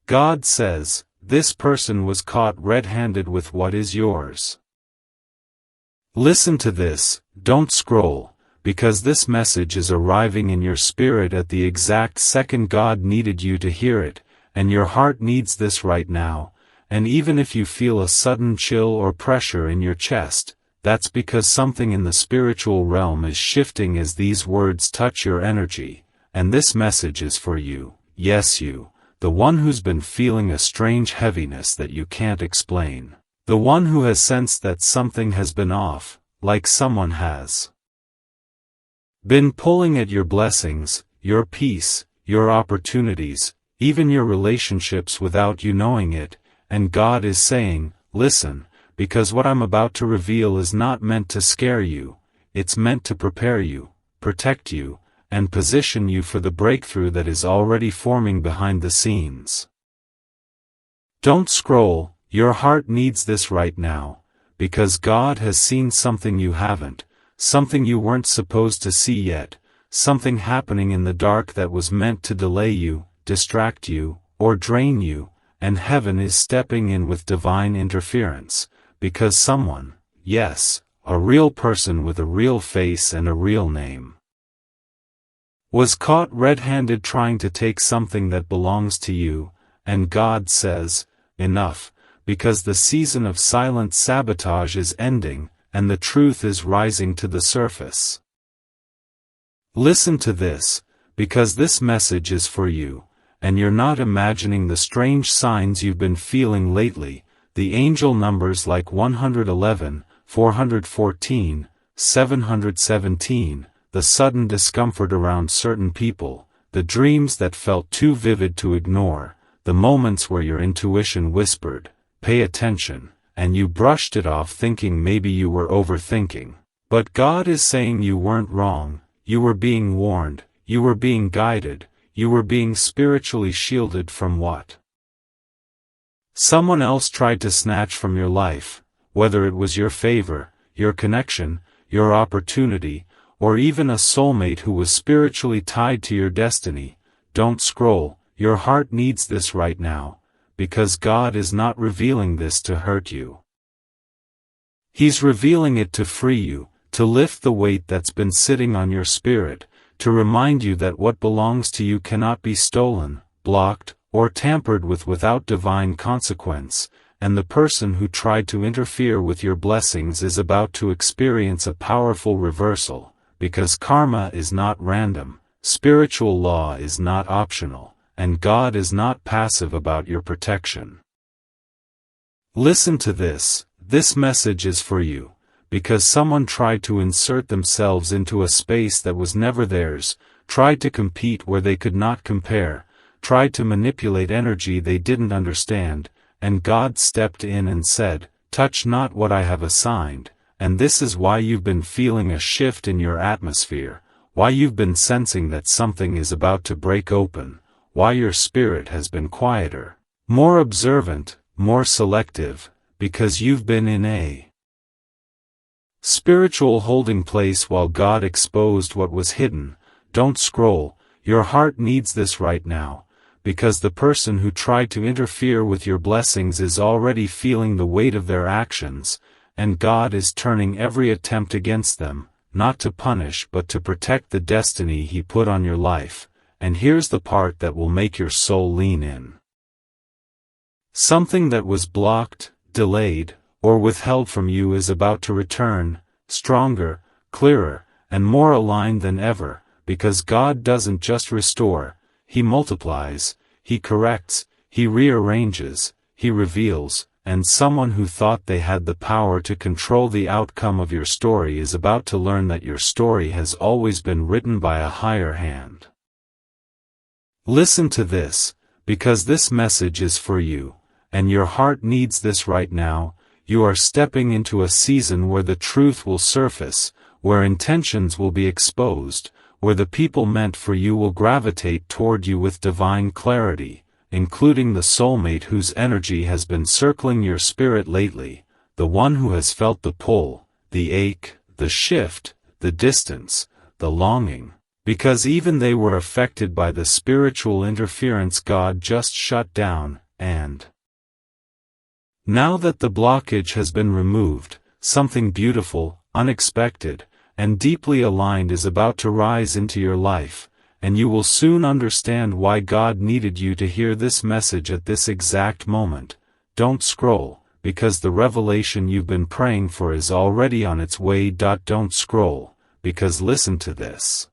God says, this person was caught red-handed with what is yours. Listen to this, don't scroll, because this message is arriving in your spirit at the exact second God needed you to hear it, and your heart needs this right now, and even if you feel a sudden chill or pressure in your chest, that's because something in the spiritual realm is shifting as these words touch your energy, and this message is for you, yes you, the one who's been feeling a strange heaviness that you can't explain. The one who has sensed that something has been off, like someone has been pulling at your blessings, your peace, your opportunities, even your relationships without you knowing it, and God is saying, listen, because what I'm about to reveal is not meant to scare you, it's meant to prepare you, protect you, and position you for the breakthrough that is already forming behind the scenes. Don't scroll. Your heart needs this right now, because God has seen something you haven't, something you weren't supposed to see yet, something happening in the dark that was meant to delay you, distract you, or drain you, and heaven is stepping in with divine interference, because someone, yes, a real person with a real face and a real name, was caught red-handed trying to take something that belongs to you, and God says, enough. Because the season of silent sabotage is ending, and the truth is rising to the surface. Listen to this, because this message is for you, and you're not imagining the strange signs you've been feeling lately, the angel numbers like 111, 414, 717, the sudden discomfort around certain people, the dreams that felt too vivid to ignore, the moments where your intuition whispered, pay attention, and you brushed it off thinking maybe you were overthinking. But God is saying you weren't wrong, you were being warned, you were being guided, you were being spiritually shielded from what someone else tried to snatch from your life, whether it was your favor, your connection, your opportunity, or even a soulmate who was spiritually tied to your destiny. Don't scroll, your heart needs this right now. Because God is not revealing this to hurt you. He's revealing it to free you, to lift the weight that's been sitting on your spirit, to remind you that what belongs to you cannot be stolen, blocked, or tampered with without divine consequence, and the person who tried to interfere with your blessings is about to experience a powerful reversal, because karma is not random, spiritual law is not optional. And God is not passive about your protection. Listen to this message is for you, because someone tried to insert themselves into a space that was never theirs, tried to compete where they could not compare, tried to manipulate energy they didn't understand, and God stepped in and said, touch not what I have assigned, and this is why you've been feeling a shift in your atmosphere, why you've been sensing that something is about to break open. Why your spirit has been quieter, more observant, more selective, because you've been in a spiritual holding place while God exposed what was hidden. Don't scroll, your heart needs this right now, because the person who tried to interfere with your blessings is already feeling the weight of their actions, and God is turning every attempt against them, not to punish but to protect the destiny He put on your life. And here's the part that will make your soul lean in. Something that was blocked, delayed, or withheld from you is about to return, stronger, clearer, and more aligned than ever, because God doesn't just restore, He multiplies, He corrects, He rearranges, He reveals, and someone who thought they had the power to control the outcome of your story is about to learn that your story has always been written by a higher hand. Listen to this, because this message is for you, and your heart needs this right now. You are stepping into a season where the truth will surface, where intentions will be exposed, where the people meant for you will gravitate toward you with divine clarity, including the soulmate whose energy has been circling your spirit lately, the one who has felt the pull, the ache, the shift, the distance, the longing, Because even they were affected by the spiritual interference God just shut down, and now that the blockage has been removed, something beautiful, unexpected, and deeply aligned is about to rise into your life, and you will soon understand why God needed you to hear this message at this exact moment. Don't scroll, because the revelation you've been praying for is already on its way. Don't scroll, because listen to this.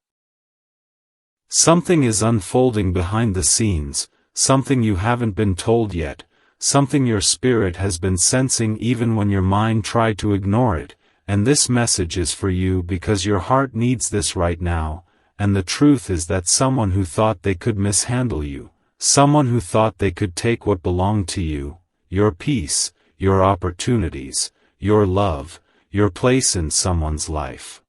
Something is unfolding behind the scenes, something you haven't been told yet, something your spirit has been sensing even when your mind tried to ignore it, and this message is for you because your heart needs this right now, and the truth is that someone who thought they could mishandle you, someone who thought they could take what belonged to you, your peace, your opportunities, your love, your place in someone's life,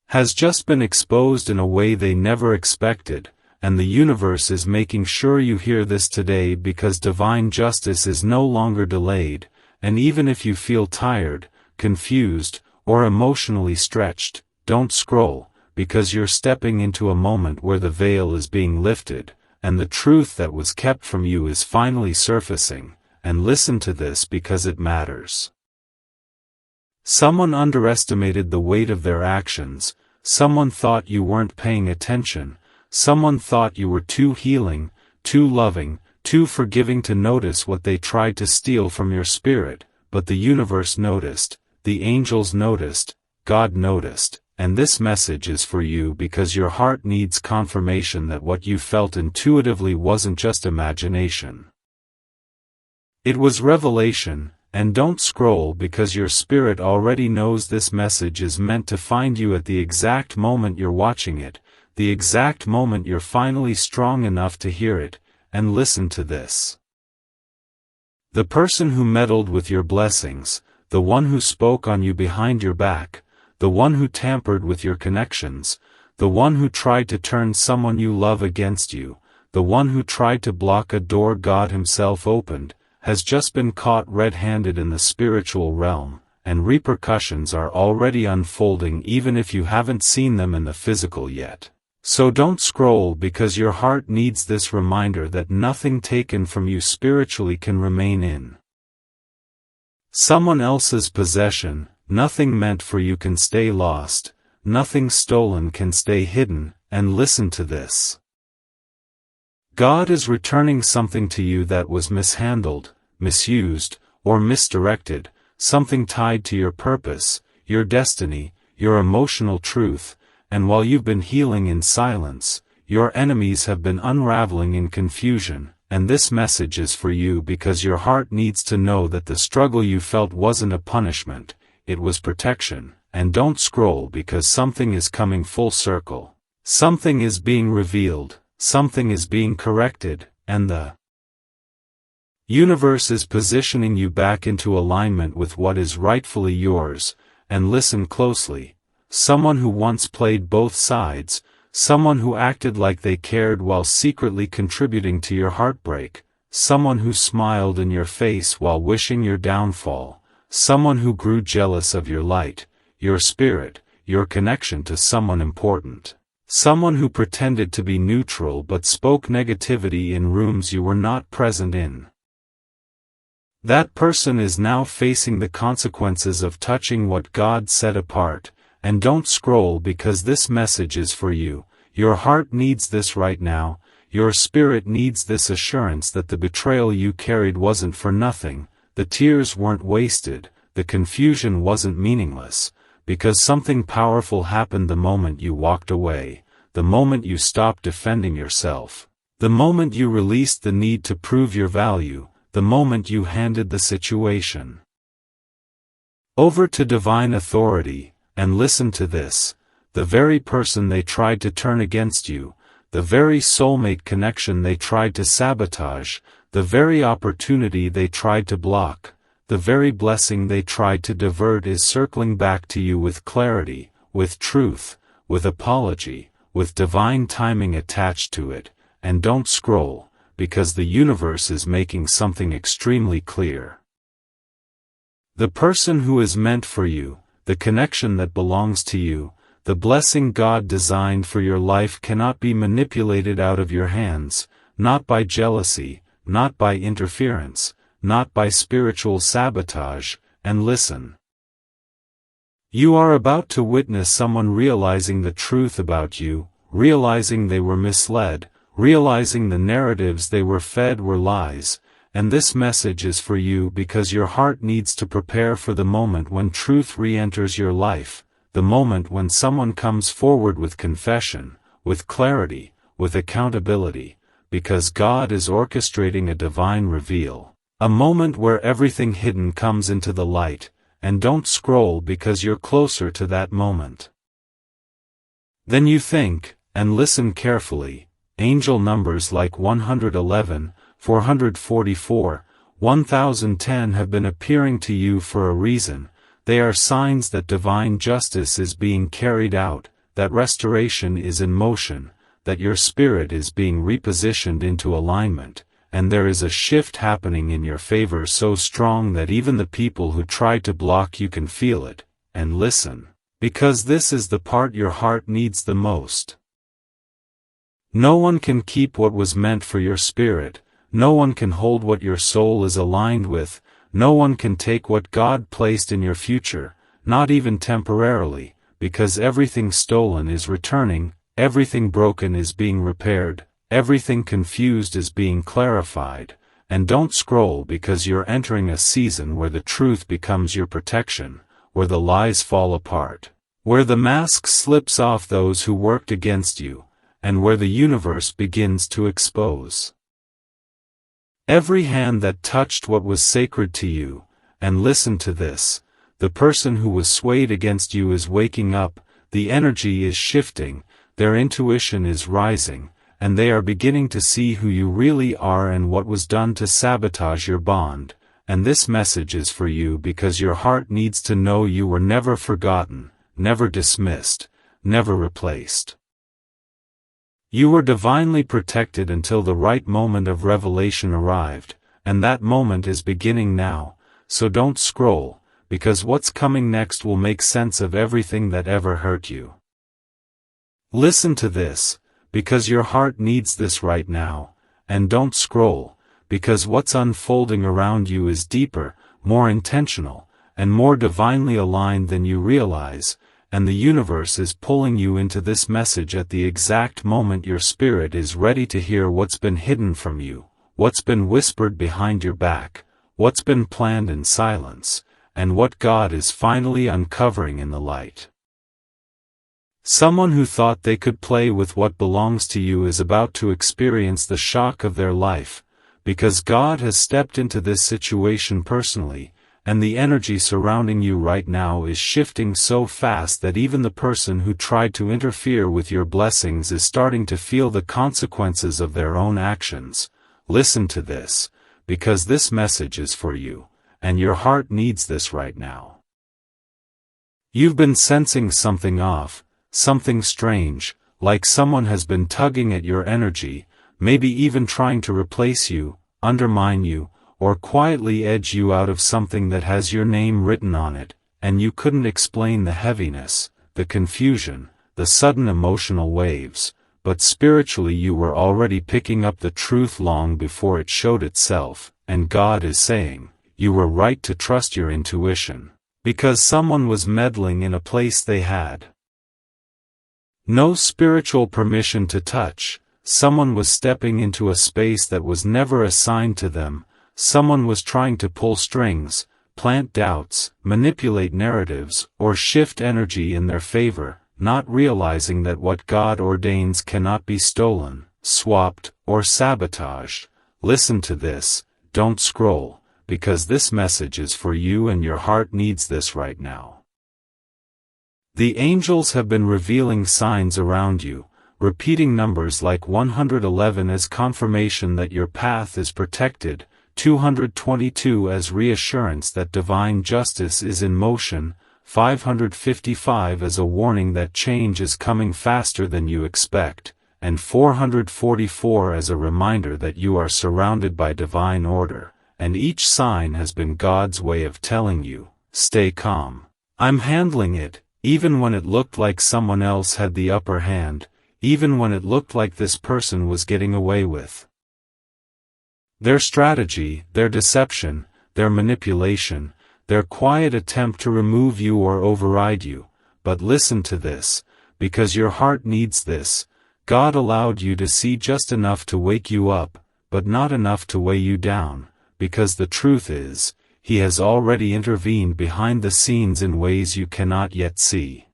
has just been exposed in a way they never expected, and the universe is making sure you hear this today because divine justice is no longer delayed, and even if you feel tired, confused, or emotionally stretched, don't scroll, because you're stepping into a moment where the veil is being lifted, and the truth that was kept from you is finally surfacing, and listen to this because it matters. Someone underestimated the weight of their actions, someone thought you weren't paying attention, someone thought you were too healing, too loving, too forgiving to notice what they tried to steal from your spirit, but the universe noticed, the angels noticed, God noticed, and this message is for you because your heart needs confirmation that what you felt intuitively wasn't just imagination. It was revelation. And don't scroll because your spirit already knows this message is meant to find you at the exact moment you're watching it, the exact moment you're finally strong enough to hear it, and listen to this. The person who meddled with your blessings, the one who spoke on you behind your back, the one who tampered with your connections, the one who tried to turn someone you love against you, the one who tried to block a door God Himself opened, has just been caught red-handed in the spiritual realm, and repercussions are already unfolding even if you haven't seen them in the physical yet. So don't scroll because your heart needs this reminder that nothing taken from you spiritually can remain in someone else's possession, nothing meant for you can stay lost, nothing stolen can stay hidden, and listen to this. God is returning something to you that was mishandled, misused, or misdirected, something tied to your purpose, your destiny, your emotional truth, and while you've been healing in silence, your enemies have been unraveling in confusion, and this message is for you because your heart needs to know that the struggle you felt wasn't a punishment, it was protection, and don't scroll because something is coming full circle. Something is being revealed. Something is being corrected, and the universe is positioning you back into alignment with what is rightfully yours, and listen closely. Someone who once played both sides, someone who acted like they cared while secretly contributing to your heartbreak, someone who smiled in your face while wishing your downfall, someone who grew jealous of your light, your spirit, your connection to someone important. Someone who pretended to be neutral but spoke negativity in rooms you were not present in. That person is now facing the consequences of touching what God set apart, and don't scroll because this message is for you. Your heart needs this right now, your spirit needs this assurance that the betrayal you carried wasn't for nothing, the tears weren't wasted, the confusion wasn't meaningless. Because something powerful happened the moment you walked away, the moment you stopped defending yourself, the moment you released the need to prove your value, the moment you handed the situation over to divine authority, and listen to this, the very person they tried to turn against you, the very soulmate connection they tried to sabotage, the very opportunity they tried to block, the very blessing they tried to divert is circling back to you with clarity, with truth, with apology, with divine timing attached to it, and don't scroll, because the universe is making something extremely clear. The person who is meant for you, the connection that belongs to you, The blessing God designed for your life cannot be manipulated out of your hands, not by jealousy, not by interference, not by spiritual sabotage. And listen. You are about to witness someone realizing the truth about you, realizing they were misled, realizing the narratives they were fed were lies, and this message is for you because your heart needs to prepare for the moment when truth re-enters your life, the moment when someone comes forward with confession, with clarity, with accountability, because God is orchestrating a divine reveal, a moment where everything hidden comes into the light, and don't scroll because you're closer to that moment than you think, and listen carefully. Angel numbers like 111, 444, 1010 have been appearing to you for a reason. They are signs that divine justice is being carried out, that restoration is in motion, that your spirit is being repositioned into alignment, and there is a shift happening in your favor so strong that even the people who try to block you can feel it. And listen, because this is the part your heart needs the most. No one can keep what was meant for your spirit, no one can hold what your soul is aligned with, no one can take what God placed in your future, not even temporarily, because everything stolen is returning, everything broken is being repaired, everything confused is being clarified. And don't scroll because you're entering a season where the truth becomes your protection, where the lies fall apart, where the mask slips off those who worked against you, and where the universe begins to expose every hand that touched what was sacred to you. And listen to this, the person who was swayed against you is waking up, the energy is shifting, their intuition is rising, and they are beginning to see who you really are and what was done to sabotage your bond. And this message is for you because your heart needs to know you were never forgotten, never dismissed, never replaced. You were divinely protected until the right moment of revelation arrived, and that moment is beginning now, so don't scroll, because what's coming next will make sense of everything that ever hurt you. Listen to this, because your heart needs this right now, and don't scroll, because what's unfolding around you is deeper, more intentional, and more divinely aligned than you realize. And the universe is pulling you into this message at the exact moment your spirit is ready to hear what's been hidden from you, what's been whispered behind your back, what's been planned in silence, and what God is finally uncovering in the light. Someone who thought they could play with what belongs to you is about to experience the shock of their life, because God has stepped into this situation personally, and the energy surrounding you right now is shifting so fast that even the person who tried to interfere with your blessings is starting to feel the consequences of their own actions. Listen to this, because this message is for you, and your heart needs this right now. You've been sensing something off, something strange, like someone has been tugging at your energy, maybe even trying to replace you, undermine you, or quietly edge you out of something that has your name written on it, and you couldn't explain the heaviness, the confusion, the sudden emotional waves, but spiritually you were already picking up the truth long before it showed itself, and God is saying, you were right to trust your intuition, because someone was meddling in a place they had no spiritual permission to touch, someone was stepping into a space that was never assigned to them. Someone was trying to pull strings, plant doubts, manipulate narratives, or shift energy in their favor, not realizing that what God ordains cannot be stolen, swapped, or sabotaged. Listen to this, don't scroll, because this message is for you and your heart needs this right now. The angels have been revealing signs around you, repeating numbers like 111 as confirmation that your path is protected, 222 as reassurance that divine justice is in motion, 555 as a warning that change is coming faster than you expect, and 444 as a reminder that you are surrounded by divine order, and each sign has been God's way of telling you, stay calm. I'm handling it, even when it looked like someone else had the upper hand, even when it looked like this person was getting away with their strategy, their deception, their manipulation, their quiet attempt to remove you or override you. But listen to this, because your heart needs this. God allowed you to see just enough to wake you up, but not enough to weigh you down, because the truth is, He has already intervened behind the scenes in ways you cannot yet see.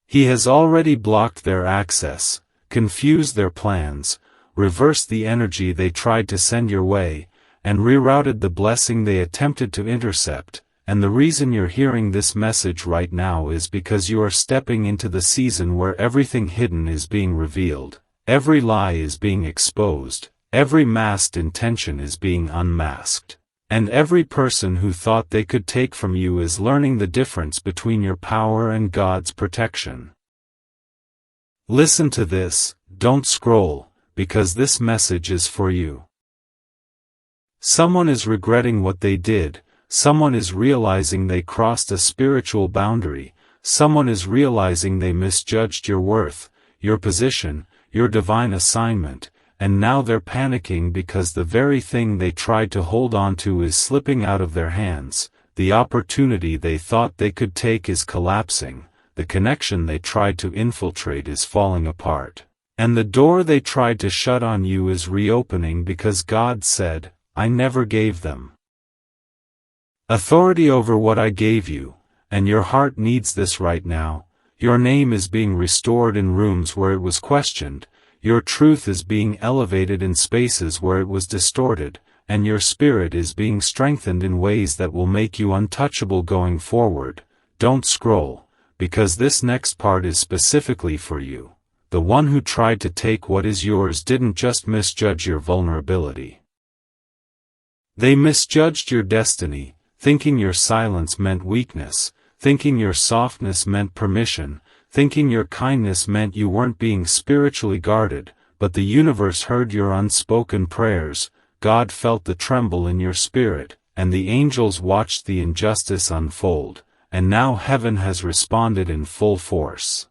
He has already blocked their access, confused their plans, reversed the energy they tried to send your way, and rerouted the blessing they attempted to intercept. And the reason you're hearing this message right now is because you are stepping into the season where everything hidden is being revealed, every lie is being exposed, every masked intention is being unmasked, and every person who thought they could take from you is learning the difference between your power and God's protection. Listen to this, don't scroll, because this message is for you. Someone is regretting what they did. Someone is realizing they crossed a spiritual boundary. Someone is realizing they misjudged your worth, your position, your divine assignment, and now they're panicking because the very thing they tried to hold on to is slipping out of their hands. The opportunity they thought they could take is collapsing. The connection they tried to infiltrate is falling apart. And the door they tried to shut on you is reopening because God said, I never gave them authority over what I gave you, and your heart needs this right now. Your name is being restored in rooms where it was questioned, your truth is being elevated in spaces where it was distorted, and your spirit is being strengthened in ways that will make you untouchable going forward. Don't scroll, because this next part is specifically for you. The one who tried to take what is yours didn't just misjudge your vulnerability. They misjudged your destiny, thinking your silence meant weakness, thinking your softness meant permission, thinking your kindness meant you weren't being spiritually guarded. But the universe heard your unspoken prayers, God felt the tremble in your spirit, and the angels watched the injustice unfold, and now heaven has responded in full force.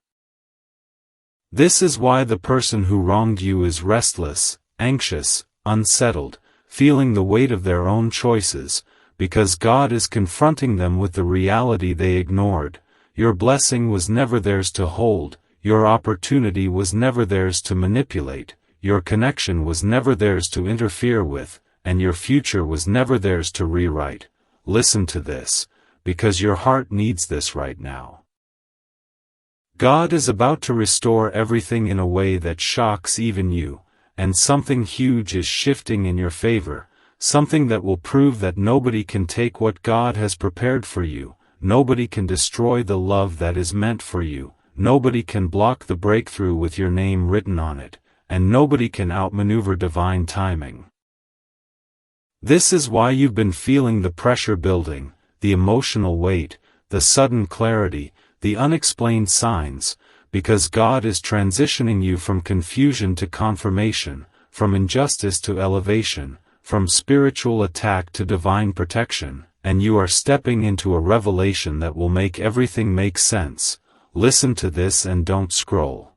This is why the person who wronged you is restless, anxious, unsettled, feeling the weight of their own choices, because God is confronting them with the reality they ignored. Your blessing was never theirs to hold, your opportunity was never theirs to manipulate, your connection was never theirs to interfere with, and your future was never theirs to rewrite. Listen to this, because your heart needs this right now. God is about to restore everything in a way that shocks even you, and something huge is shifting in your favor, something that will prove that nobody can take what God has prepared for you, nobody can destroy the love that is meant for you, nobody can block the breakthrough with your name written on it, and nobody can outmaneuver divine timing. This is why you've been feeling the pressure building, the emotional weight, the sudden clarity, the unexplained signs, because God is transitioning you from confusion to confirmation, from injustice to elevation, from spiritual attack to divine protection, and you are stepping into a revelation that will make everything make sense. Listen to this and don't scroll.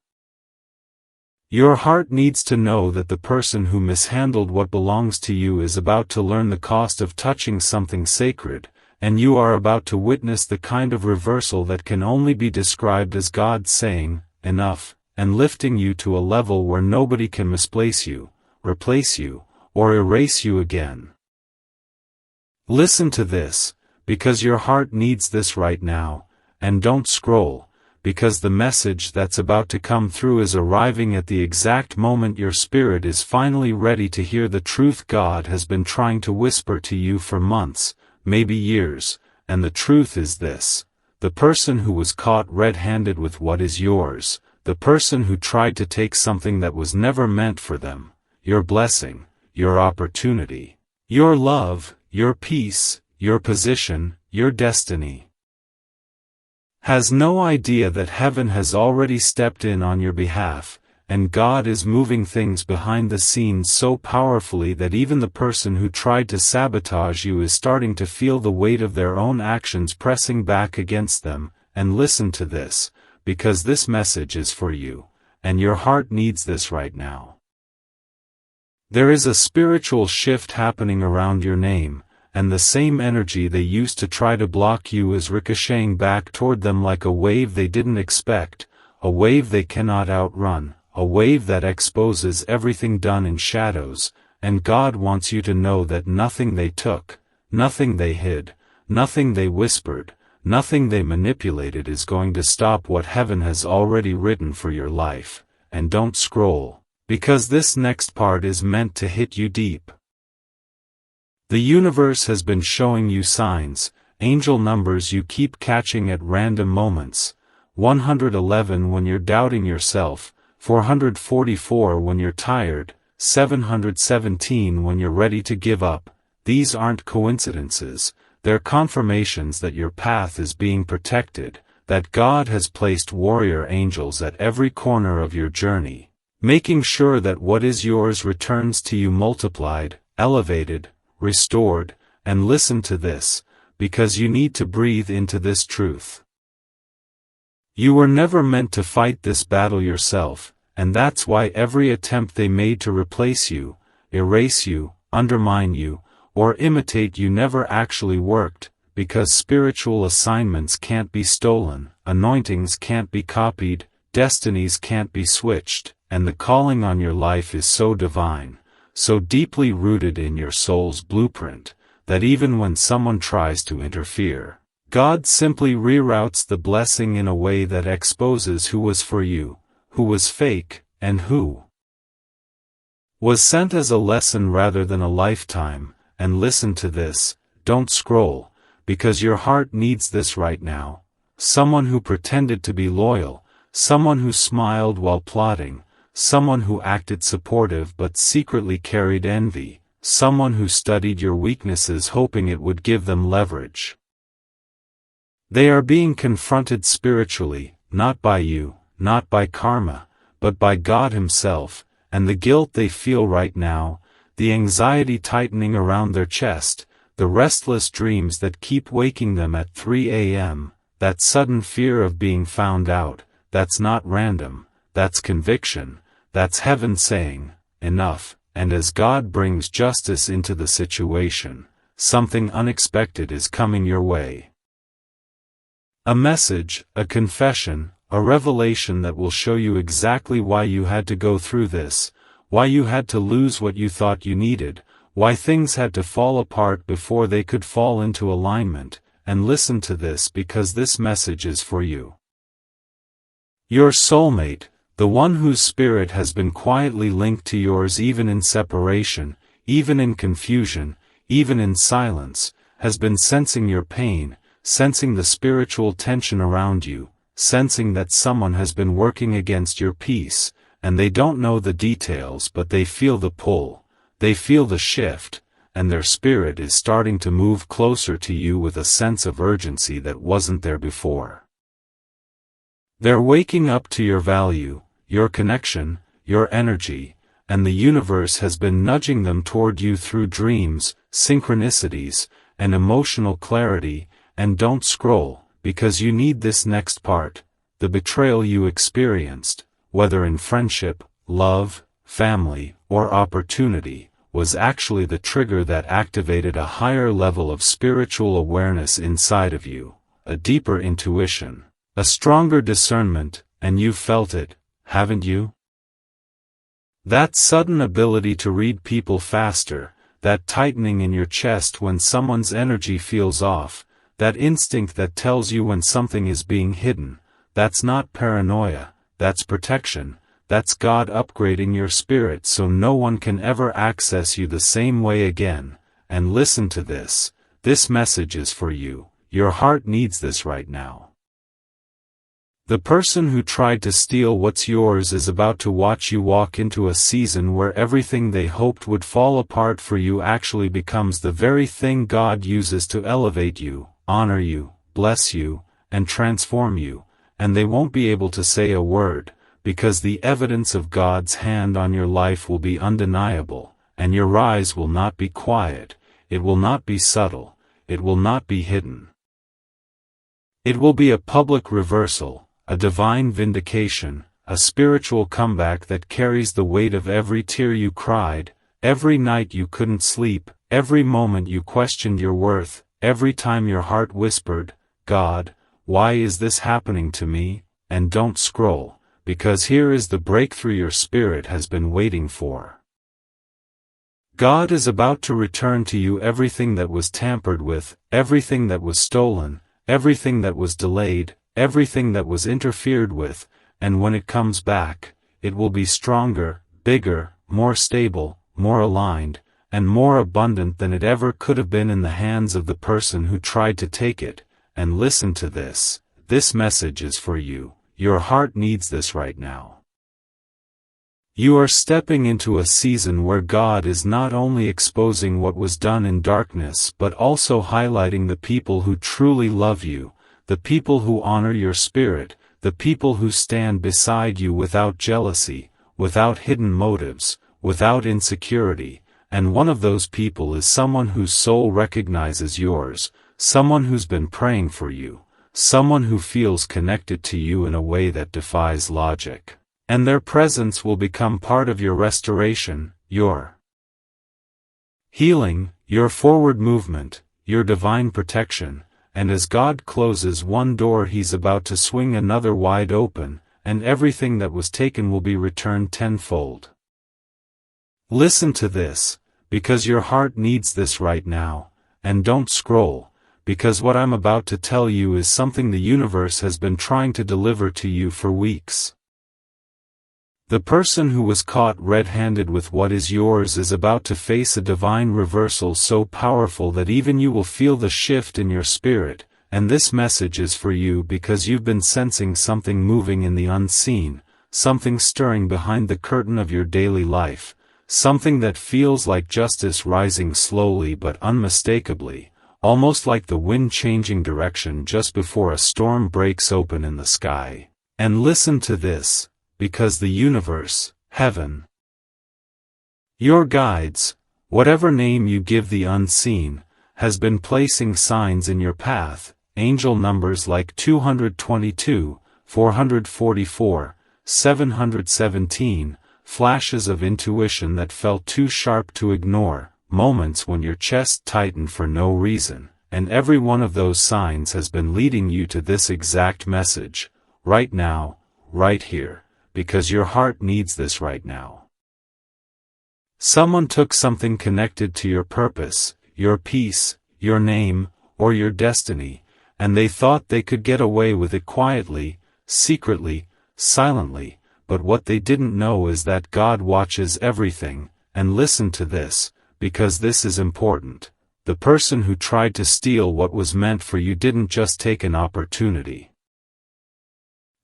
Your heart needs to know that the person who mishandled what belongs to you is about to learn the cost of touching something sacred, and you are about to witness the kind of reversal that can only be described as God saying, enough, and lifting you to a level where nobody can misplace you, replace you, or erase you again. Listen to this, because your heart needs this right now, and don't scroll, because the message that's about to come through is arriving at the exact moment your spirit is finally ready to hear the truth God has been trying to whisper to you for months, maybe years, and the truth is this. The person who was caught red-handed with what is yours, the person who tried to take something that was never meant for them, your blessing, your opportunity, your love, your peace, your position, your destiny, has no idea that heaven has already stepped in on your behalf, and God is moving things behind the scenes so powerfully that even the person who tried to sabotage you is starting to feel the weight of their own actions pressing back against them, and listen to this, because this message is for you, and your heart needs this right now. There is a spiritual shift happening around your name, and the same energy they used to try to block you is ricocheting back toward them like a wave they didn't expect, a wave they cannot outrun, a wave that exposes everything done in shadows, and God wants you to know that nothing they took, nothing they hid, nothing they whispered, nothing they manipulated is going to stop what heaven has already written for your life. And don't scroll, because this next part is meant to hit you deep. The universe has been showing you signs, angel numbers you keep catching at random moments. 111 when you're doubting yourself, 444 when you're tired, 717 when you're ready to give up. These aren't coincidences, they're confirmations that your path is being protected, that God has placed warrior angels at every corner of your journey, making sure that what is yours returns to you multiplied, elevated, restored. And listen to this, because you need to breathe into this truth. You were never meant to fight this battle yourself, and that's why every attempt they made to replace you, erase you, undermine you, or imitate you never actually worked, because spiritual assignments can't be stolen, anointings can't be copied, destinies can't be switched, and the calling on your life is so divine, so deeply rooted in your soul's blueprint, that even when someone tries to interfere, God simply reroutes the blessing in a way that exposes who was for you, who was fake, and who was sent as a lesson rather than a lifetime. And listen to this, don't scroll, because your heart needs this right now. Someone who pretended to be loyal, someone who smiled while plotting, someone who acted supportive but secretly carried envy, someone who studied your weaknesses hoping it would give them leverage. They are being confronted spiritually, not by you, not by karma, but by God Himself, and the guilt they feel right now, the anxiety tightening around their chest, the restless dreams that keep waking them at 3 a.m., that sudden fear of being found out, that's not random, that's conviction, that's heaven saying, enough. And as God brings justice into the situation, something unexpected is coming your way. A message, a confession, a revelation that will show you exactly why you had to go through this, why you had to lose what you thought you needed, why things had to fall apart before they could fall into alignment. And listen to this, because this message is for you. Your soulmate, the one whose spirit has been quietly linked to yours even in separation, even in confusion, even in silence, has been sensing your pain, sensing the spiritual tension around you, sensing that someone has been working against your peace, and they don't know the details but they feel the pull, they feel the shift, and their spirit is starting to move closer to you with a sense of urgency that wasn't there before. They're waking up to your value, your connection, your energy, and the universe has been nudging them toward you through dreams, synchronicities, and emotional clarity. And don't scroll, because you need this next part. The betrayal you experienced, whether in friendship, love, family, or opportunity, was actually the trigger that activated a higher level of spiritual awareness inside of you, a deeper intuition, a stronger discernment, and you've felt it, haven't you? That sudden ability to read people faster, that tightening in your chest when someone's energy feels off, that instinct that tells you when something is being hidden, that's not paranoia, that's protection, that's God upgrading your spirit so no one can ever access you the same way again. And listen to this, this message is for you, your heart needs this right now. The person who tried to steal what's yours is about to watch you walk into a season where everything they hoped would fall apart for you actually becomes the very thing God uses to elevate you, honor you, bless you, and transform you, and they won't be able to say a word, because the evidence of God's hand on your life will be undeniable, and your rise will not be quiet, it will not be subtle, it will not be hidden. It will be a public reversal, a divine vindication, a spiritual comeback that carries the weight of every tear you cried, every night you couldn't sleep, every moment you questioned your worth, every time your heart whispered, "God, why is this happening to me?" And don't scroll, because here is the breakthrough your spirit has been waiting for. God is about to return to you everything that was tampered with, everything that was stolen, everything that was delayed, everything that was interfered with, and when it comes back, it will be stronger, bigger, more stable, more aligned, and more abundant than it ever could have been in the hands of the person who tried to take it. And listen to this message is for you. Your heart needs this right now. You are stepping into a season where God is not only exposing what was done in darkness but also highlighting the people who truly love you, the people who honor your spirit, the people who stand beside you without jealousy, without hidden motives, without insecurity, and one of those people is someone whose soul recognizes yours, someone who's been praying for you, someone who feels connected to you in a way that defies logic. And their presence will become part of your restoration, your healing, your forward movement, your divine protection, and as God closes one door He's about to swing another wide open, and everything that was taken will be returned tenfold. Listen to this, because your heart needs this right now, and don't scroll, because what I'm about to tell you is something the universe has been trying to deliver to you for weeks. The person who was caught red-handed with what is yours is about to face a divine reversal so powerful that even you will feel the shift in your spirit, and this message is for you because you've been sensing something moving in the unseen, something stirring behind the curtain of your daily life, something that feels like justice rising slowly but unmistakably, almost like the wind changing direction just before a storm breaks open in the sky. And listen to this. Because the universe, heaven, your guides, whatever name you give the unseen, has been placing signs in your path, angel numbers like 222, 444, 717, flashes of intuition that felt too sharp to ignore, moments when your chest tightened for no reason, and every one of those signs has been leading you to this exact message, right now, right here. Because your heart needs this right now. Someone took something connected to your purpose, your peace, your name, or your destiny, and they thought they could get away with it quietly, secretly, silently, but what they didn't know is that God watches everything, and listen to this, because this is important. The person who tried to steal what was meant for you didn't just take an opportunity.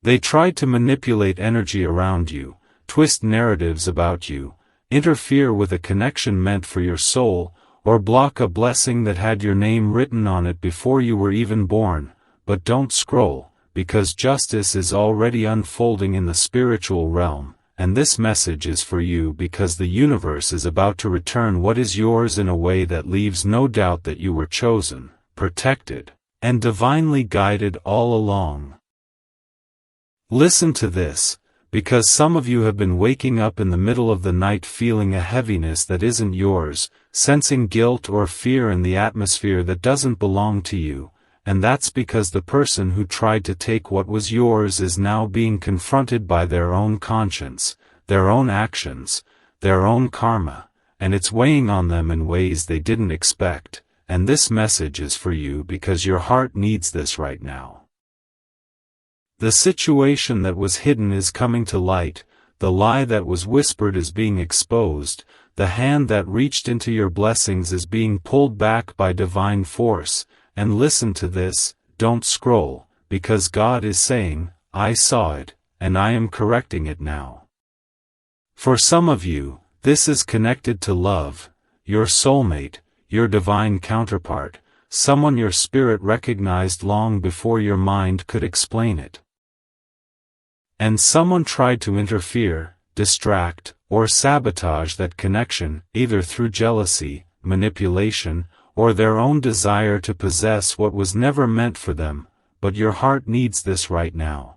They tried to manipulate energy around you, twist narratives about you, interfere with a connection meant for your soul, or block a blessing that had your name written on it before you were even born. But don't scroll, because justice is already unfolding in the spiritual realm, and this message is for you because the universe is about to return what is yours in a way that leaves no doubt that you were chosen, protected, and divinely guided all along. Listen to this, because some of you have been waking up in the middle of the night feeling a heaviness that isn't yours, sensing guilt or fear in the atmosphere that doesn't belong to you, and that's because the person who tried to take what was yours is now being confronted by their own conscience, their own actions, their own karma, and it's weighing on them in ways they didn't expect, and this message is for you because your heart needs this right now. The situation that was hidden is coming to light, the lie that was whispered is being exposed, the hand that reached into your blessings is being pulled back by divine force, and listen to this, don't scroll, because God is saying, I saw it, and I am correcting it now. For some of you, this is connected to love, your soulmate, your divine counterpart, someone your spirit recognized long before your mind could explain it. And someone tried to interfere, distract, or sabotage that connection, either through jealousy, manipulation, or their own desire to possess what was never meant for them, but your heart needs this right now.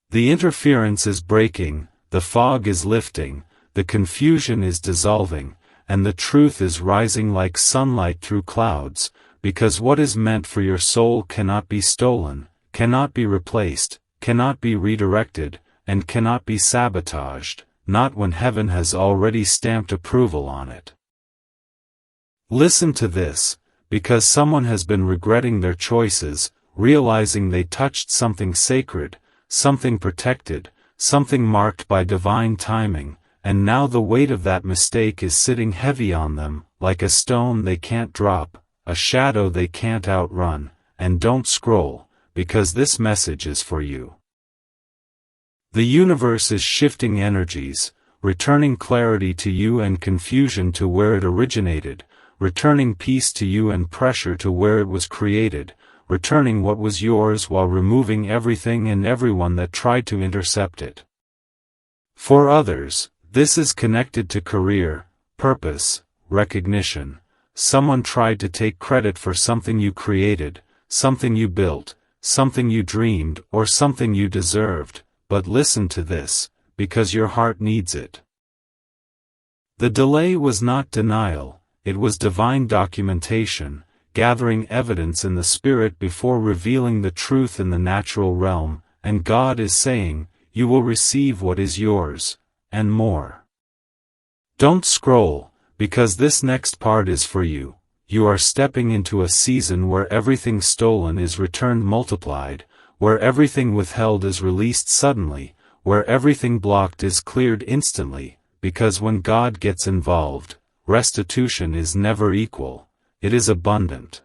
The interference is breaking, the fog is lifting, the confusion is dissolving, and the truth is rising like sunlight through clouds, because what is meant for your soul cannot be stolen, cannot be replaced, cannot be redirected, and cannot be sabotaged, not when heaven has already stamped approval on it. Listen to this, because someone has been regretting their choices, realizing they touched something sacred, something protected, something marked by divine timing, and now the weight of that mistake is sitting heavy on them, like a stone they can't drop, a shadow they can't outrun. And don't scroll, because this message is for you. The universe is shifting energies, returning clarity to you and confusion to where it originated, returning peace to you and pressure to where it was created, returning what was yours while removing everything and everyone that tried to intercept it. For others, this is connected to career, purpose, recognition. Someone tried to take credit for something you created, something you built, something you dreamed, or something you deserved, but listen to this, because your heart needs it. The delay was not denial, it was divine documentation, gathering evidence in the spirit before revealing the truth in the natural realm, and God is saying, you will receive what is yours, and more. Don't scroll, because this next part is for you. You are stepping into a season where everything stolen is returned multiplied, where everything withheld is released suddenly, where everything blocked is cleared instantly, because when God gets involved, restitution is never equal, it is abundant.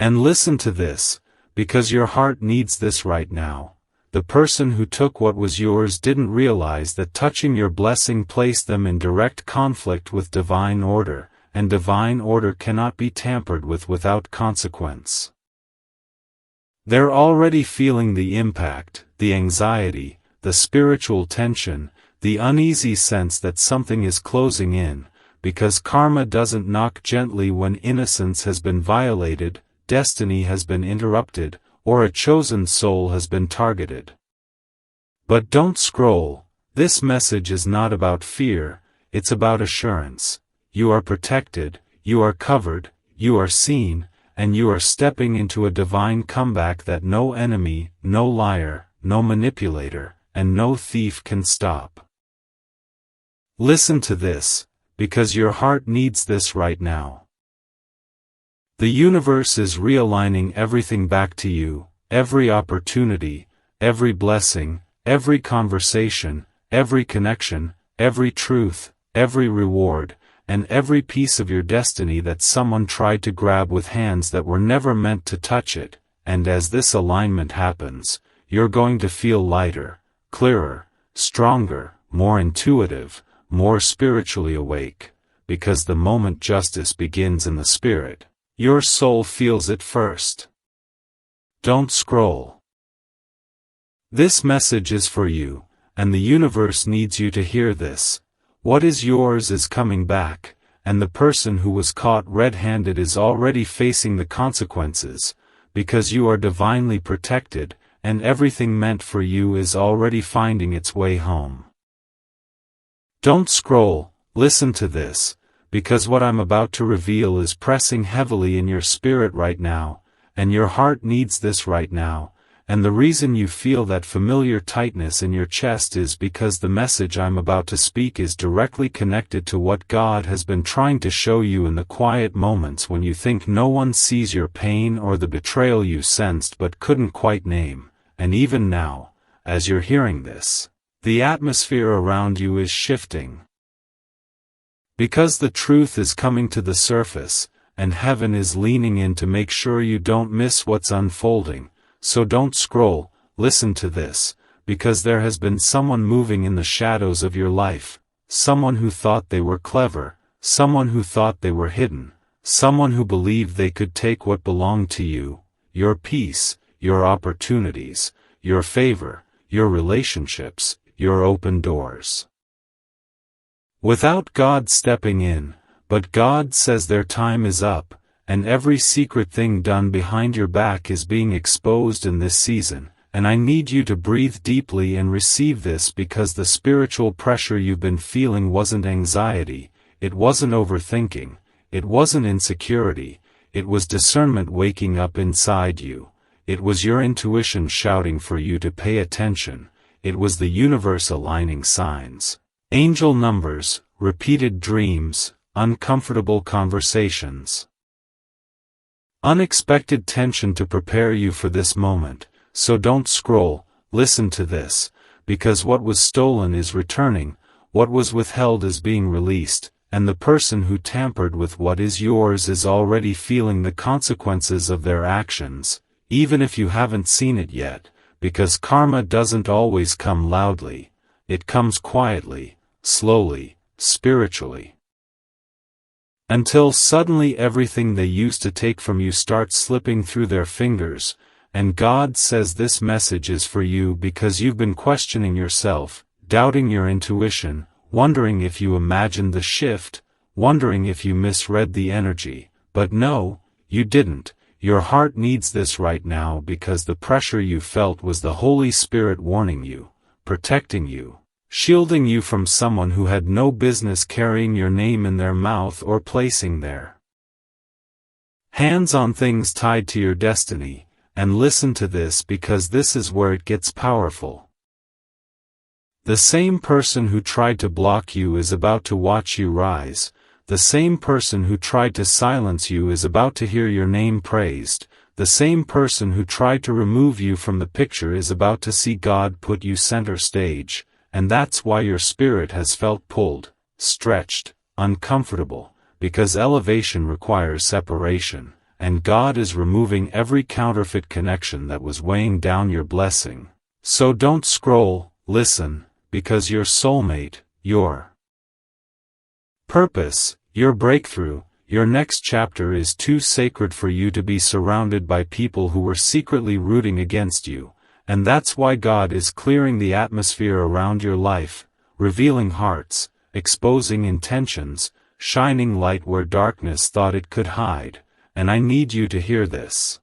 And listen to this, because your heart needs this right now. The person who took what was yours didn't realize that touching your blessing placed them in direct conflict with divine order, and divine order cannot be tampered with without consequence. They're already feeling the impact, the anxiety, the spiritual tension, the uneasy sense that something is closing in, because karma doesn't knock gently when innocence has been violated, destiny has been interrupted, or a chosen soul has been targeted. But don't scroll, this message is not about fear, it's about assurance. You are protected, you are covered, you are seen, and you are stepping into a divine comeback that no enemy, no liar, no manipulator, and no thief can stop. Listen to this, because your heart needs this right now. The universe is realigning everything back to you, every opportunity, every blessing, every conversation, every connection, every truth, every reward, and every piece of your destiny that someone tried to grab with hands that were never meant to touch it, and as this alignment happens, you're going to feel lighter, clearer, stronger, more intuitive, more spiritually awake, because the moment justice begins in the spirit, your soul feels it first. Don't scroll. This message is for you, and the universe needs you to hear this. What is yours is coming back, and the person who was caught red-handed is already facing the consequences, because you are divinely protected, and everything meant for you is already finding its way home. Don't scroll, listen to this, because what I'm about to reveal is pressing heavily in your spirit right now, and your heart needs this right now. And the reason you feel that familiar tightness in your chest is because the message I'm about to speak is directly connected to what God has been trying to show you in the quiet moments when you think no one sees your pain or the betrayal you sensed but couldn't quite name. And even now, as you're hearing this, the atmosphere around you is shifting. Because the truth is coming to the surface, and heaven is leaning in to make sure you don't miss what's unfolding. So don't scroll, listen to this, because there has been someone moving in the shadows of your life, someone who thought they were clever, someone who thought they were hidden, someone who believed they could take what belonged to you, your peace, your opportunities, your favor, your relationships, your open doors. Without God stepping in, but God says their time is up, and every secret thing done behind your back is being exposed in this season, and I need you to breathe deeply and receive this, because the spiritual pressure you've been feeling wasn't anxiety, it wasn't overthinking, it wasn't insecurity, it was discernment waking up inside you, it was your intuition shouting for you to pay attention, it was the universe aligning signs, angel numbers, repeated dreams, uncomfortable conversations, unexpected tension to prepare you for this moment. So don't scroll, listen to this, because what was stolen is returning, what was withheld is being released, and the person who tampered with what is yours is already feeling the consequences of their actions, even if you haven't seen it yet, because karma doesn't always come loudly, it comes quietly, slowly, spiritually. Until suddenly everything they used to take from you starts slipping through their fingers, and God says this message is for you because you've been questioning yourself, doubting your intuition, wondering if you imagined the shift, wondering if you misread the energy, but no, you didn't. Your heart needs this right now because the pressure you felt was the Holy Spirit warning you, protecting you, shielding you from someone who had no business carrying your name in their mouth or placing their hands on things tied to your destiny. And listen to this, because this is where it gets powerful. The same person who tried to block you is about to watch you rise. The same person who tried to silence you is about to hear your name praised. The same person who tried to remove you from the picture is about to see God put you center stage. And that's why your spirit has felt pulled, stretched, uncomfortable, because elevation requires separation. And God is removing every counterfeit connection that was weighing down your blessing. So don't scroll, listen, because your soulmate, your purpose, your breakthrough, your next chapter is too sacred for you to be surrounded by people who were secretly rooting against you, and that's why God is clearing the atmosphere around your life, revealing hearts, exposing intentions, shining light where darkness thought it could hide. And I need you to hear this.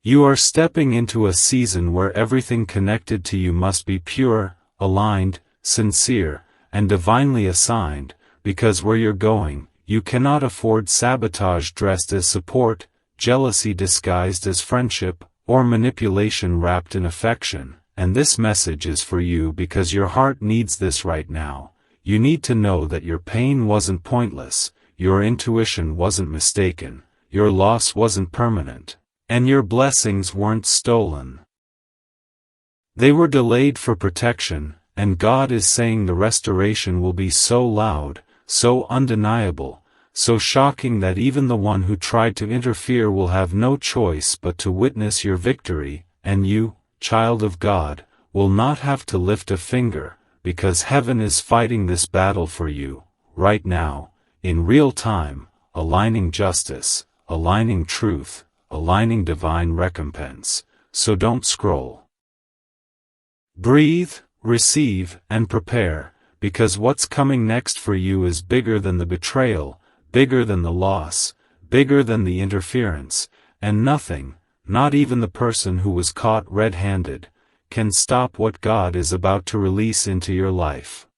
You are stepping into a season where everything connected to you must be pure, aligned, sincere, and divinely assigned, because where you're going, you cannot afford sabotage dressed as support, jealousy disguised as friendship, or manipulation wrapped in affection. And this message is for you because your heart needs this right now. You need to know that your pain wasn't pointless. Your intuition wasn't mistaken, your loss wasn't permanent, and your blessings weren't stolen. They were delayed for protection, and God is saying the restoration will be so loud, so undeniable, so shocking that even the one who tried to interfere will have no choice but to witness your victory, and you, child of God, will not have to lift a finger, because heaven is fighting this battle for you, right now. In real time, aligning justice, aligning truth, aligning divine recompense. So don't scroll. Breathe, receive, and prepare, because what's coming next for you is bigger than the betrayal, bigger than the loss, bigger than the interference, and nothing, not even the person who was caught red-handed, can stop what God is about to release into your life.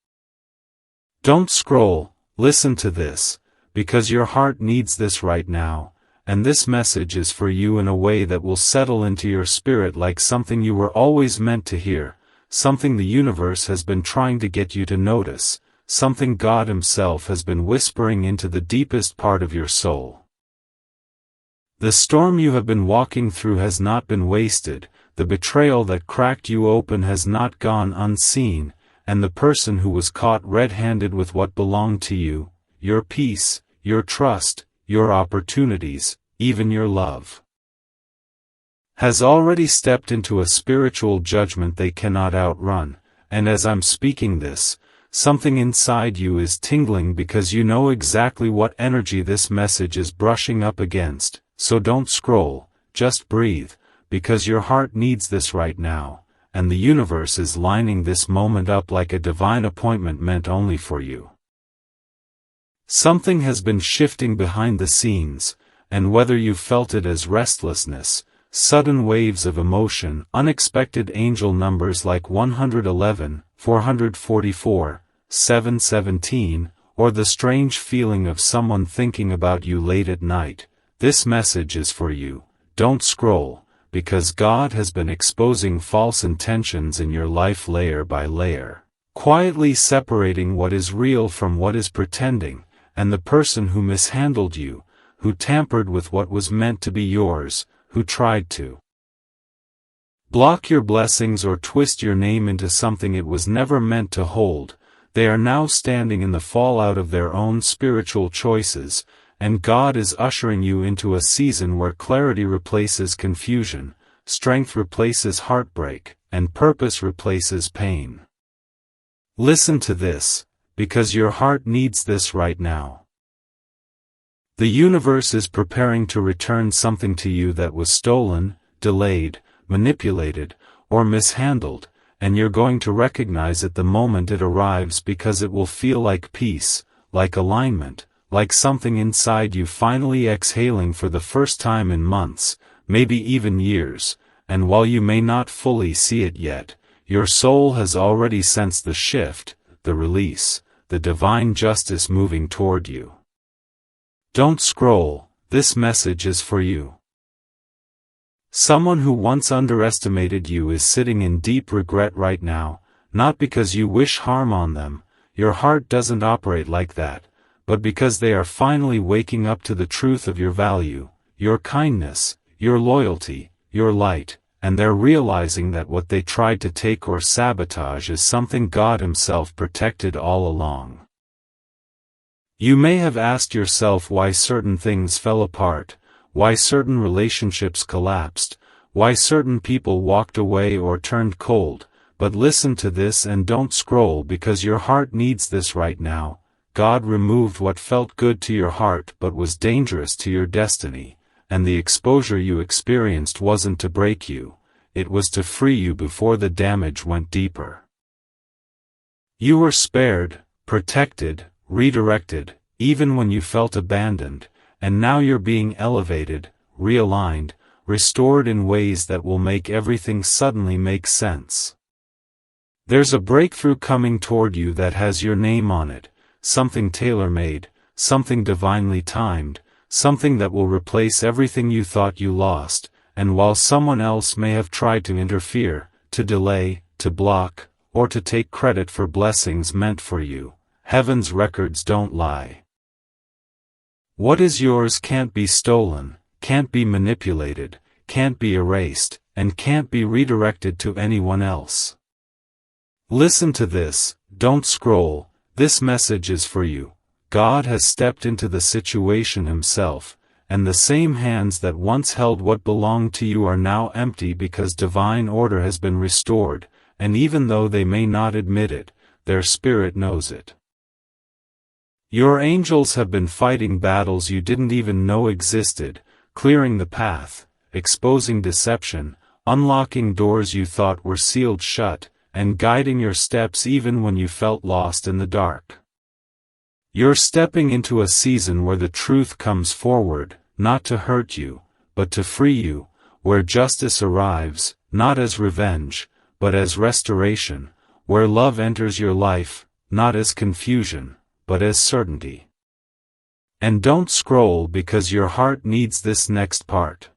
Don't scroll. Listen to this, because your heart needs this right now, and this message is for you in a way that will settle into your spirit like something you were always meant to hear, something the universe has been trying to get you to notice, something God Himself has been whispering into the deepest part of your soul. The storm you have been walking through has not been wasted, the betrayal that cracked you open has not gone unseen, and the person who was caught red-handed with what belonged to you, your peace, your trust, your opportunities, even your love, has already stepped into a spiritual judgment they cannot outrun, and as I'm speaking this, something inside you is tingling because you know exactly what energy this message is brushing up against. So don't scroll, just breathe, because your heart needs this right now. And the universe is lining this moment up like a divine appointment meant only for you. Something has been shifting behind the scenes, and whether you felt it as restlessness, sudden waves of emotion, unexpected angel numbers like 111, 444, 717, or the strange feeling of someone thinking about you late at night, this message is for you. Don't scroll, because God has been exposing false intentions in your life layer by layer, quietly separating what is real from what is pretending, and the person who mishandled you, who tampered with what was meant to be yours, who tried to block your blessings or twist your name into something it was never meant to hold. They are now standing in the fallout of their own spiritual choices, and God is ushering you into a season where clarity replaces confusion, strength replaces heartbreak, and purpose replaces pain. Listen to this, because your heart needs this right now. The universe is preparing to return something to you that was stolen, delayed, manipulated, or mishandled, and you're going to recognize it the moment it arrives because it will feel like peace, like alignment, like something inside you finally exhaling for the first time in months, maybe even years, and while you may not fully see it yet, your soul has already sensed the shift, the release, the divine justice moving toward you. Don't scroll, this message is for you. Someone who once underestimated you is sitting in deep regret right now, not because you wish harm on them, your heart doesn't operate like that, but because they are finally waking up to the truth of your value, your kindness, your loyalty, your light, and they're realizing that what they tried to take or sabotage is something God Himself protected all along. You may have asked yourself why certain things fell apart, why certain relationships collapsed, why certain people walked away or turned cold, but listen to this and don't scroll because your heart needs this right now. God removed what felt good to your heart but was dangerous to your destiny, and the exposure you experienced wasn't to break you, it was to free you before the damage went deeper. You were spared, protected, redirected, even when you felt abandoned, and now you're being elevated, realigned, restored in ways that will make everything suddenly make sense. There's a breakthrough coming toward you that has your name on it, something tailor-made, something divinely timed, something that will replace everything you thought you lost, and while someone else may have tried to interfere, to delay, to block, or to take credit for blessings meant for you, Heaven's records don't lie. What is yours can't be stolen, can't be manipulated, can't be erased, and can't be redirected to anyone else. Listen to this, don't scroll, this message is for you. God has stepped into the situation Himself, and the same hands that once held what belonged to you are now empty because divine order has been restored, and even though they may not admit it, their spirit knows it. Your angels have been fighting battles you didn't even know existed, clearing the path, exposing deception, unlocking doors you thought were sealed shut, and guiding your steps even when you felt lost in the dark. You're stepping into a season where the truth comes forward, not to hurt you, but to free you, where justice arrives, not as revenge, but as restoration, where love enters your life, not as confusion, but as certainty. And don't scroll because your heart needs this next part.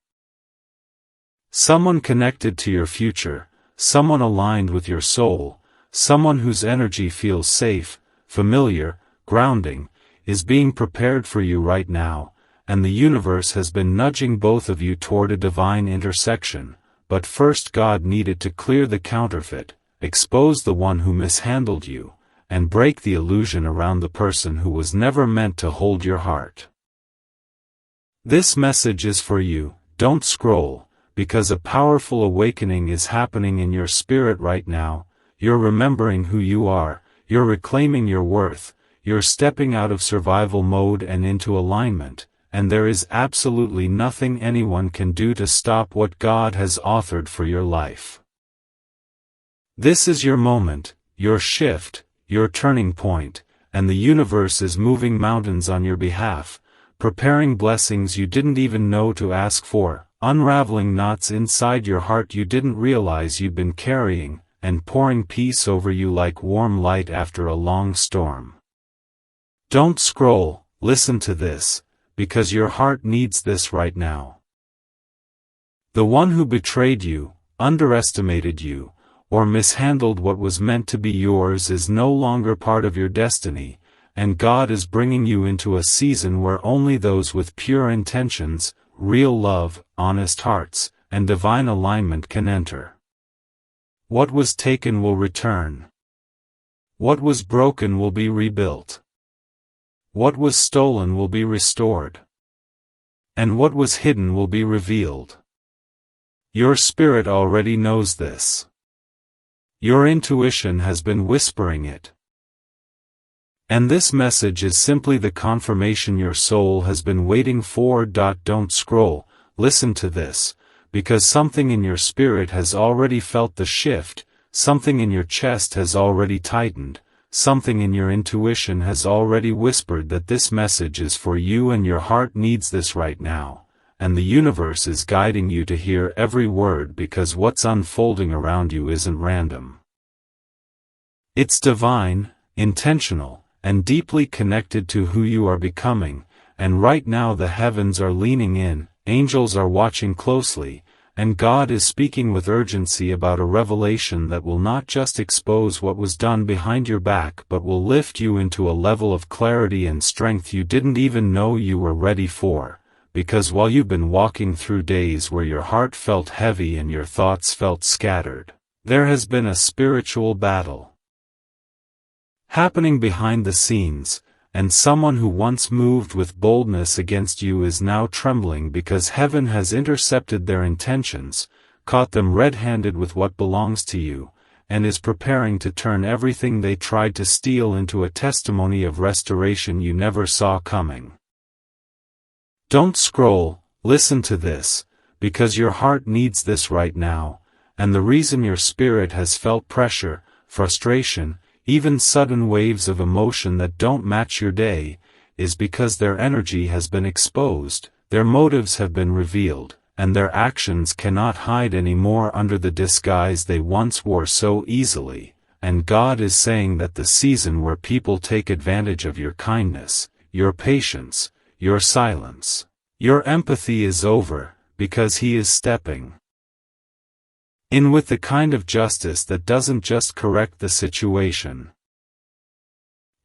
Someone connected to your future, someone aligned with your soul, someone whose energy feels safe, familiar, grounding, is being prepared for you right now, and the universe has been nudging both of you toward a divine intersection, but first God needed to clear the counterfeit, expose the one who mishandled you, and break the illusion around the person who was never meant to hold your heart. This message is for you, don't scroll, because a powerful awakening is happening in your spirit right now. You're remembering who you are, you're reclaiming your worth, you're stepping out of survival mode and into alignment, and there is absolutely nothing anyone can do to stop what God has authored for your life. This is your moment, your shift, your turning point, and the universe is moving mountains on your behalf, preparing blessings you didn't even know to ask for, unraveling knots inside your heart you didn't realize you'd been carrying, and pouring peace over you like warm light after a long storm. Don't scroll, listen to this, because your heart needs this right now. The one who betrayed you, underestimated you, or mishandled what was meant to be yours is no longer part of your destiny, and God is bringing you into a season where only those with pure intentions, real love, honest hearts, and divine alignment can enter. What was taken will return. What was broken will be rebuilt. What was stolen will be restored. And what was hidden will be revealed. Your spirit already knows this. Your intuition has been whispering it. And this message is simply the confirmation your soul has been waiting for. Don't scroll, listen to this, because something in your spirit has already felt the shift, something in your chest has already tightened, something in your intuition has already whispered that this message is for you and your heart needs this right now, and the universe is guiding you to hear every word because what's unfolding around you isn't random. It's divine, intentional, and deeply connected to who you are becoming, and right now the heavens are leaning in, angels are watching closely, and God is speaking with urgency about a revelation that will not just expose what was done behind your back but will lift you into a level of clarity and strength you didn't even know you were ready for, because while you've been walking through days where your heart felt heavy and your thoughts felt scattered, there has been a spiritual battle happening behind the scenes, and someone who once moved with boldness against you is now trembling because heaven has intercepted their intentions, caught them red-handed with what belongs to you, and is preparing to turn everything they tried to steal into a testimony of restoration you never saw coming. Don't scroll, listen to this, because your heart needs this right now, and the reason your spirit has felt pressure, frustration, even sudden waves of emotion that don't match your day, is because their energy has been exposed, their motives have been revealed, and their actions cannot hide anymore under the disguise they once wore so easily, and God is saying that the season where people take advantage of your kindness, your patience, your silence, your empathy is over, because He is stepping in with the kind of justice that doesn't just correct the situation.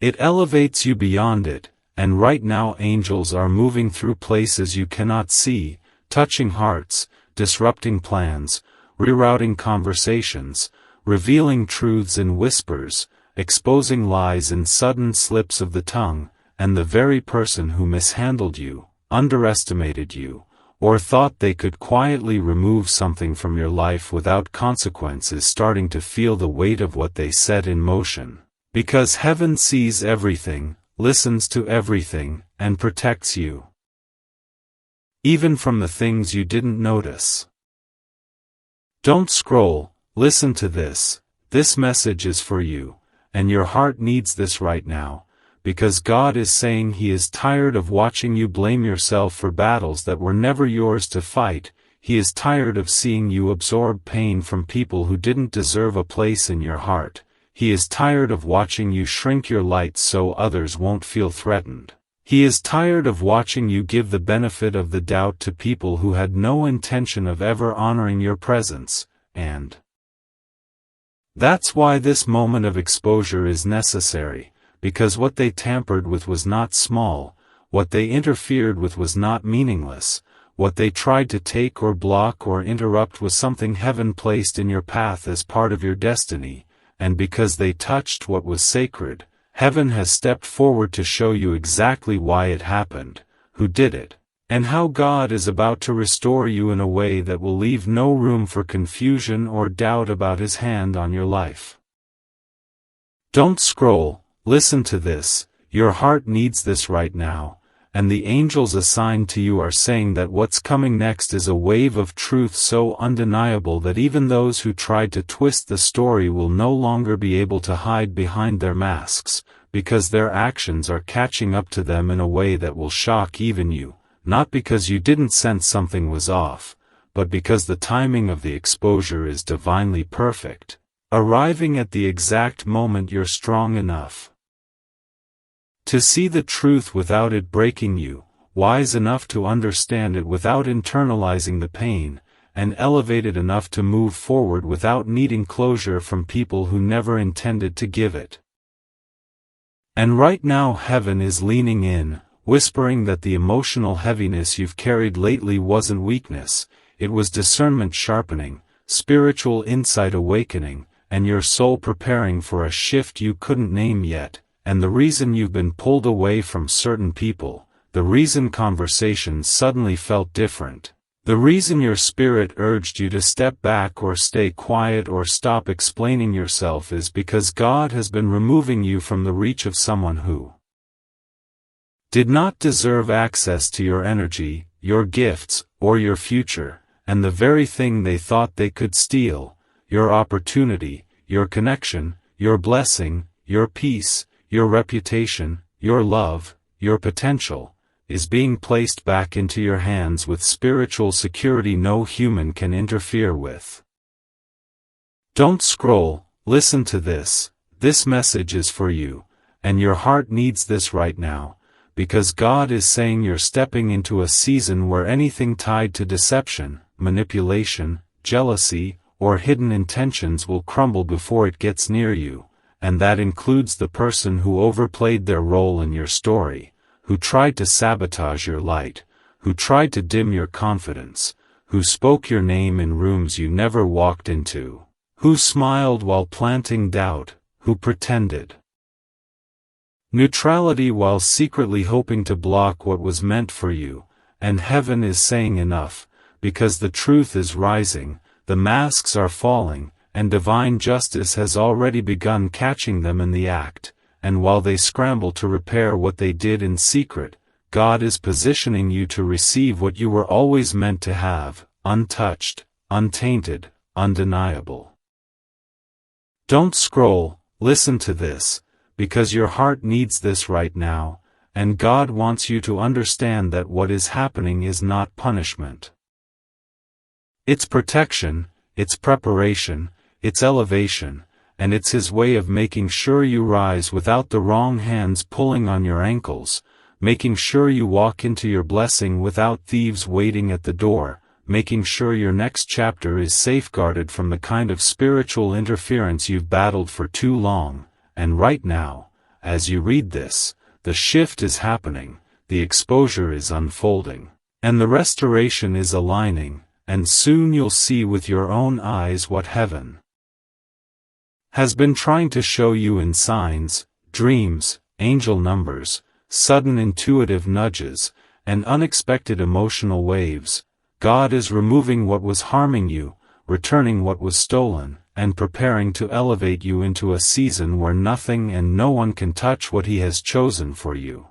It elevates you beyond it, and right now angels are moving through places you cannot see, touching hearts, disrupting plans, rerouting conversations, revealing truths in whispers, exposing lies in sudden slips of the tongue, and the very person who mishandled you, underestimated you, or thought they could quietly remove something from your life without consequence is starting to feel the weight of what they set in motion. Because heaven sees everything, listens to everything, and protects you. Even from the things you didn't notice. Don't scroll, listen to this message is for you, and your heart needs this right now. Because God is saying He is tired of watching you blame yourself for battles that were never yours to fight. He is tired of seeing you absorb pain from people who didn't deserve a place in your heart. He is tired of watching you shrink your light so others won't feel threatened. He is tired of watching you give the benefit of the doubt to people who had no intention of ever honoring your presence, and that's why this moment of exposure is necessary. Because what they tampered with was not small, what they interfered with was not meaningless, what they tried to take or block or interrupt was something heaven placed in your path as part of your destiny, and because they touched what was sacred, heaven has stepped forward to show you exactly why it happened, who did it, and how God is about to restore you in a way that will leave no room for confusion or doubt about His hand on your life. Don't scroll. Listen to this, your heart needs this right now, and the angels assigned to you are saying that what's coming next is a wave of truth so undeniable that even those who tried to twist the story will no longer be able to hide behind their masks, because their actions are catching up to them in a way that will shock even you, not because you didn't sense something was off, but because the timing of the exposure is divinely perfect, arriving at the exact moment you're strong enough to see the truth without it breaking you, wise enough to understand it without internalizing the pain, and elevated enough to move forward without needing closure from people who never intended to give it. And right now heaven is leaning in, whispering that the emotional heaviness you've carried lately wasn't weakness, it was discernment sharpening, spiritual insight awakening, and your soul preparing for a shift you couldn't name yet. And the reason you've been pulled away from certain people, the reason conversations suddenly felt different, the reason your spirit urged you to step back or stay quiet or stop explaining yourself is because God has been removing you from the reach of someone who did not deserve access to your energy, your gifts, or your future, and the very thing they thought they could steal, your opportunity, your connection, your blessing, your peace, your reputation, your love, your potential, is being placed back into your hands with spiritual security no human can interfere with. Don't scroll, listen to this. This message is for you, and your heart needs this right now, because God is saying you're stepping into a season where anything tied to deception, manipulation, jealousy, or hidden intentions will crumble before it gets near you. And that includes the person who overplayed their role in your story, who tried to sabotage your light, who tried to dim your confidence, who spoke your name in rooms you never walked into, who smiled while planting doubt, who pretended neutrality while secretly hoping to block what was meant for you. And heaven is saying enough, because the truth is rising, the masks are falling, and divine justice has already begun catching them in the act, and while they scramble to repair what they did in secret, God is positioning you to receive what you were always meant to have, untouched, untainted, undeniable. Don't scroll, listen to this, because your heart needs this right now, and God wants you to understand that what is happening is not punishment. It's protection, it's preparation, it's elevation, and it's His way of making sure you rise without the wrong hands pulling on your ankles, making sure you walk into your blessing without thieves waiting at the door, making sure your next chapter is safeguarded from the kind of spiritual interference you've battled for too long. And right now, as you read this, the shift is happening, the exposure is unfolding, and the restoration is aligning, and soon you'll see with your own eyes what heaven has been trying to show you in signs, dreams, angel numbers, sudden intuitive nudges, and unexpected emotional waves. God is removing what was harming you, returning what was stolen, and preparing to elevate you into a season where nothing and no one can touch what He has chosen for you.